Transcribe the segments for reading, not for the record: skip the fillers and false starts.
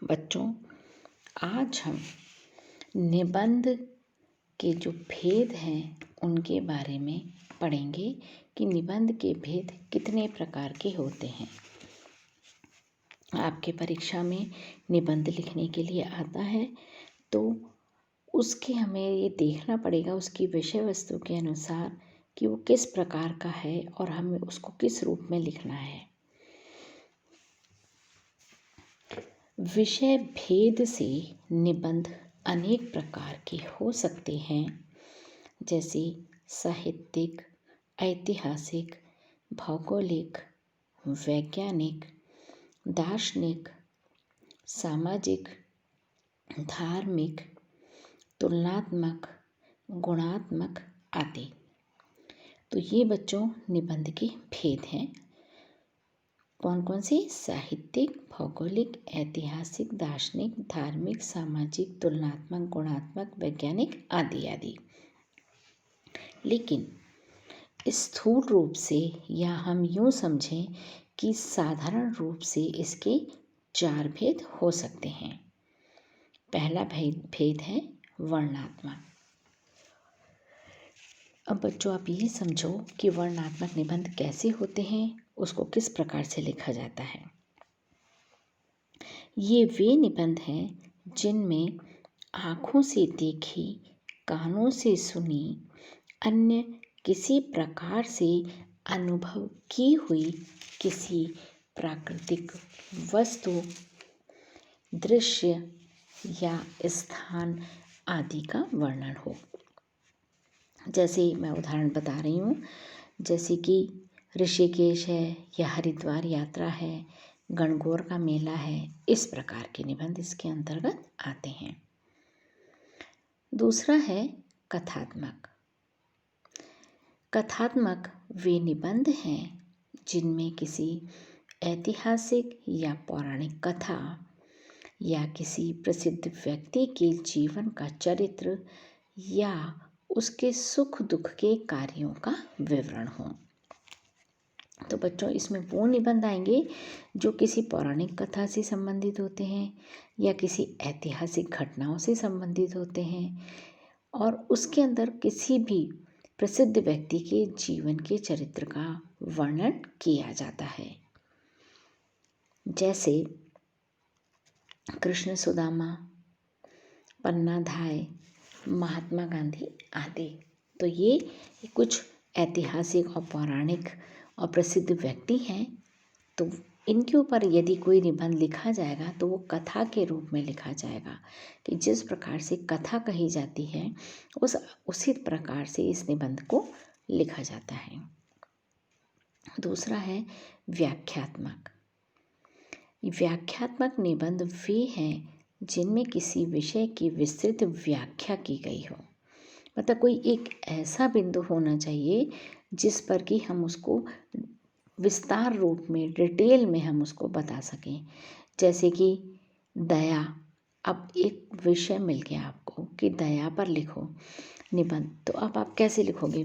बच्चों, आज हम निबंध के जो भेद हैं उनके बारे में पढ़ेंगे कि निबंध के भेद कितने प्रकार के होते हैं। आपके परीक्षा में निबंध लिखने के लिए आता है तो उसके हमें ये देखना पड़ेगा उसकी विषय वस्तु के अनुसार कि वो किस प्रकार का है और हमें उसको किस रूप में लिखना है। विषय भेद से निबंध अनेक प्रकार के हो सकते हैं, जैसे साहित्यिक, ऐतिहासिक, भौगोलिक, वैज्ञानिक, दार्शनिक, सामाजिक, धार्मिक, तुलनात्मक, गुणात्मक आदि। तो ये बच्चों निबंध के भेद हैं। कौन कौन से? साहित्यिक, भौगोलिक, ऐतिहासिक, दार्शनिक, धार्मिक, सामाजिक, तुलनात्मक, गुणात्मक, वैज्ञानिक आदि आदि। लेकिन स्थूल रूप से या हम यूँ समझें कि साधारण रूप से इसके 4 भेद हो सकते हैं। पहला भेद है वर्णनात्मक। अब बच्चों आप ये समझो कि वर्णनात्मक निबंध कैसे होते हैं, उसको किस प्रकार से लिखा जाता है। ये वे निबंध हैं जिनमें आँखों से देखी, कानों से सुनी, अन्य किसी प्रकार से अनुभव की हुई किसी प्राकृतिक वस्तु, दृश्य या स्थान आदि का वर्णन हो। जैसे मैं उदाहरण बता रही हूँ, जैसे कि ऋषिकेश है या हरिद्वार यात्रा है, गणगौर का मेला है, इस प्रकार के निबंध इसके अंतर्गत आते हैं। दूसरा है कथात्मक। कथात्मक वे निबंध हैं जिनमें किसी ऐतिहासिक या पौराणिक कथा या किसी प्रसिद्ध व्यक्ति के जीवन का चरित्र या उसके सुख दुख के कार्यों का विवरण हो। तो बच्चों इसमें वो निबंध आएंगे जो किसी पौराणिक कथा से संबंधित होते हैं या किसी ऐतिहासिक घटनाओं से संबंधित होते हैं और उसके अंदर किसी भी प्रसिद्ध व्यक्ति के जीवन के चरित्र का वर्णन किया जाता है। जैसे कृष्ण सुदामा, पन्ना धाय, महात्मा गांधी आदि। तो ये कुछ ऐतिहासिक और पौराणिक और प्रसिद्ध व्यक्ति हैं। तो इनके ऊपर यदि कोई निबंध लिखा जाएगा तो वो कथा के रूप में लिखा जाएगा कि जिस प्रकार से कथा कही जाती है उसी प्रकार से इस निबंध को लिखा जाता है। दूसरा है व्याख्यात्मक। व्याख्यात्मक निबंध वे हैं जिनमें किसी विषय की विस्तृत व्याख्या की गई हो। मतलब कोई एक ऐसा बिंदु होना चाहिए जिस पर कि हम उसको विस्तार रूप में, डिटेल में हम उसको बता सकें। जैसे कि दया, अब एक विषय मिल गया आपको कि दया पर लिखो निबंध, तो अब आप कैसे लिखोगे?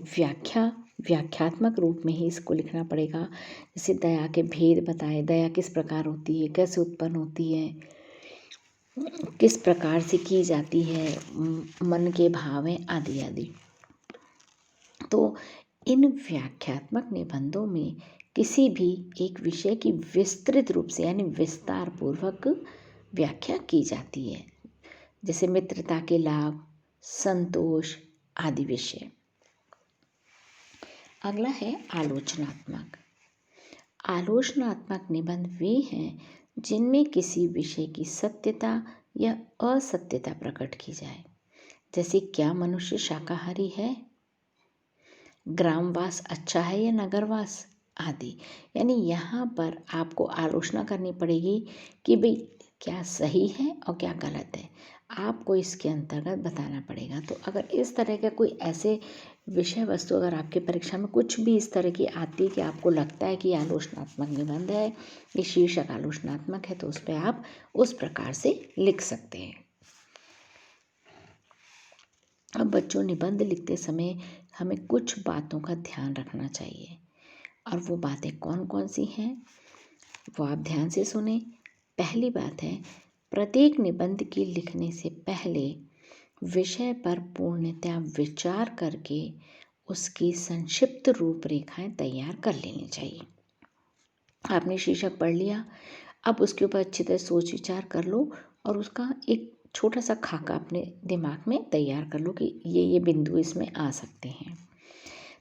व्याख्यात्मक रूप में ही इसको लिखना पड़ेगा। जैसे दया के भेद बताए, दया किस प्रकार होती है, कैसे उत्पन्न होती है, किस प्रकार से की जाती है, मन के भाव हैं आदि आदि। तो इन व्याख्यात्मक निबंधों में किसी भी एक विषय की विस्तृत रूप से यानी विस्तार पूर्वक व्याख्या की जाती है। जैसे मित्रता के लाभ, संतोष आदि विषय। अगला है आलोचनात्मक। आलोचनात्मक निबंध वे हैं जिनमें किसी विषय की सत्यता या असत्यता प्रकट की जाए। जैसे क्या मनुष्य शाकाहारी है, ग्रामवास अच्छा है या नगरवास आदि। यानी यहाँ पर आपको आलोचना करनी पड़ेगी कि भाई क्या सही है और क्या गलत है, आपको इसके अंतर्गत बताना पड़ेगा। तो अगर इस तरह का कोई ऐसे विषय वस्तु अगर आपके परीक्षा में कुछ भी इस तरह की आती है कि आपको लगता है कि आलोचनात्मक निबंध है, ये शीर्षक आलोचनात्मक है, तो उस पर आप उस प्रकार से लिख सकते हैं। अब बच्चों निबंध लिखते समय हमें कुछ बातों का ध्यान रखना चाहिए और वो बातें कौन कौन सी हैं वो आप ध्यान से सुने। पहली बात है प्रत्येक निबंध की लिखने से पहले विषय पर पूर्णतया विचार करके उसकी संक्षिप्त रूपरेखाएं तैयार कर लेनी चाहिए। आपने शीर्षक पढ़ लिया, अब उसके ऊपर अच्छी तरह सोच विचार कर लो और उसका एक छोटा सा खाका अपने दिमाग में तैयार कर लो कि ये बिंदु इसमें आ सकते हैं।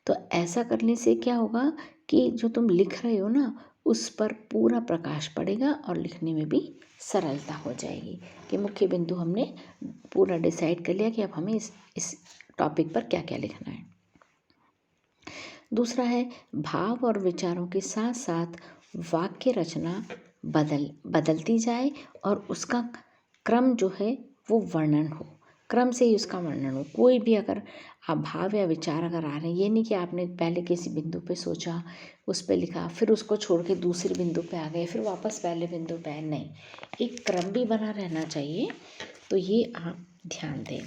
तो ऐसा करने से क्या होगा कि जो तुम लिख रहे हो ना, उस पर पूरा प्रकाश पड़ेगा और लिखने में भी सरलता हो जाएगी कि मुख्य बिंदु हमने पूरा डिसाइड कर लिया कि अब हमें इस टॉपिक पर क्या क्या लिखना है। दूसरा है भाव और विचारों के साथ साथ वाक्य रचना बदलती जाए और उसका क्रम जो है वो वर्णन हो, क्रम से ही उसका वर्णन हो। कोई भी अगर आप भाव या विचार अगर आ रहे हैं, ये नहीं कि आपने पहले किसी बिंदु पे सोचा, उस पे लिखा, फिर उसको छोड़ के दूसरे बिंदु पे आ गए, फिर वापस पहले बिंदु पे आए, नहीं, एक क्रम भी बना रहना चाहिए। तो ये आप ध्यान दें।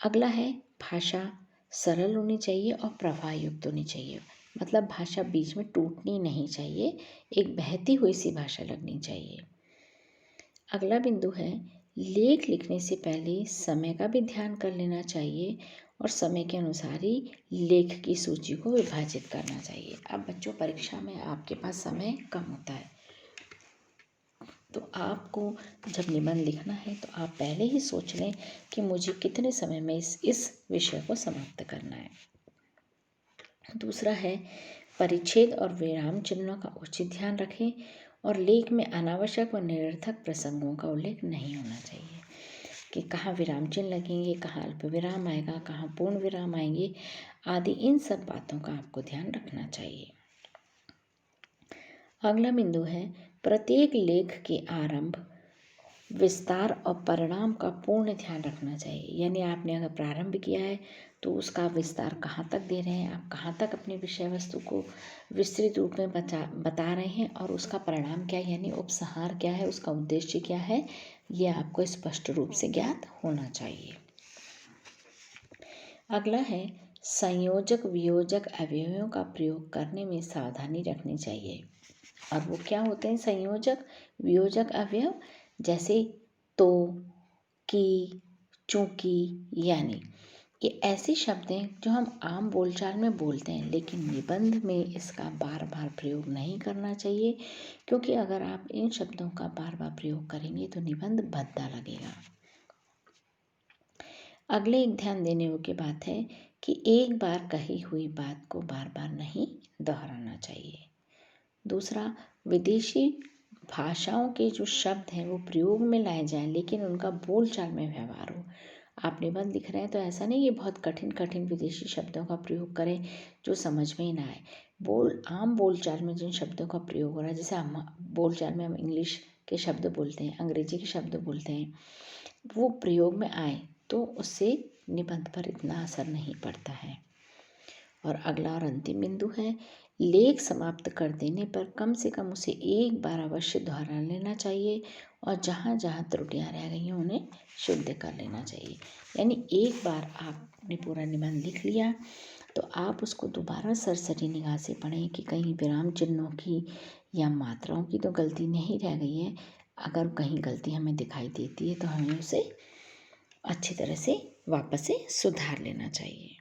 अगला है भाषा सरल होनी चाहिए और प्रवाह युक्त होनी चाहिए, मतलब भाषा बीच में टूटनी नहीं चाहिए, एक बहती हुई सी भाषा लगनी चाहिए। अगला बिंदु है लेख लिखने से पहले समय का भी ध्यान कर लेना चाहिए और समय के अनुसार ही लेख की सूची को विभाजित करना चाहिए। अब बच्चों, परीक्षा में आपके पास समय कम होता है, तो आपको जब निबंध लिखना है तो आप पहले ही सोच लें कि मुझे कितने समय में इस विषय को समाप्त करना है। दूसरा है परिच्छेद और विराम चिन्हों का उचित ध्यान रखें और लेख में अनावश्यक व निरर्थक प्रसंगों का उल्लेख नहीं होना चाहिए कि कहाँ विराम चिन्ह लगेंगे, कहाँ अल्प विराम आएगा, कहाँ पूर्ण विराम आएंगे आदि, इन सब बातों का आपको ध्यान रखना चाहिए। अगला बिंदु है प्रत्येक लेख के आरंभ, विस्तार और परिणाम का पूर्ण ध्यान रखना चाहिए। यानी आपने अगर प्रारंभ किया है तो उसका विस्तार कहाँ तक दे रहे हैं, आप कहाँ तक अपनी विषय वस्तु को विस्तृत रूप में बता रहे हैं और उसका परिणाम क्या है, यानी उपसंहार क्या है, उसका उद्देश्य क्या है, ये आपको स्पष्ट रूप से ज्ञात होना चाहिए। अगला है संयोजक वियोजक अवयवों का प्रयोग करने में सावधानी रखनी चाहिए। और वो क्या होते हैं संयोजक वियोजक अवयव, जैसे तो, कि, चूंकि, यानी, ये ऐसे शब्द हैं जो हम आम बोलचाल में बोलते हैं, लेकिन निबंध में इसका बार बार प्रयोग नहीं करना चाहिए, क्योंकि अगर आप इन शब्दों का बार बार प्रयोग करेंगे तो निबंध भद्दा लगेगा। अगले एक ध्यान देने योग्य बात है कि एक बार कही हुई बात को बार बार नहीं दोहराना चाहिए। दूसरा, विदेशी भाषाओं के जो शब्द हैं वो प्रयोग में लाए जाएं, लेकिन उनका बोलचाल में व्यवहार हो। आप निबंध लिख रहे हैं तो ऐसा नहीं कि बहुत कठिन कठिन विदेशी शब्दों का प्रयोग करें जो समझ में ही ना आए। आम बोलचाल में जिन शब्दों का प्रयोग हो रहा है, जैसे हम बोलचाल में हम इंग्लिश के शब्द बोलते हैं, अंग्रेजी के शब्द बोलते हैं, वो प्रयोग में आए तो उससे निबंध पर इतना असर नहीं पड़ता है। और अगला और अंतिम बिंदु है लेख समाप्त कर देने पर कम से कम उसे एक बार अवश्य दोहरा लेना चाहिए और जहाँ जहाँ त्रुटियाँ रह गई हैं उन्हें शुद्ध कर लेना चाहिए। यानी एक बार आपने पूरा निबंध लिख लिया तो आप उसको दोबारा सरसरी निगाह से पढ़ें कि कहीं विराम चिन्हों की या मात्राओं की तो गलती नहीं रह गई है। अगर कहीं गलती हमें दिखाई देती है तो हमें उसे अच्छी तरह से वापस से सुधार लेना चाहिए।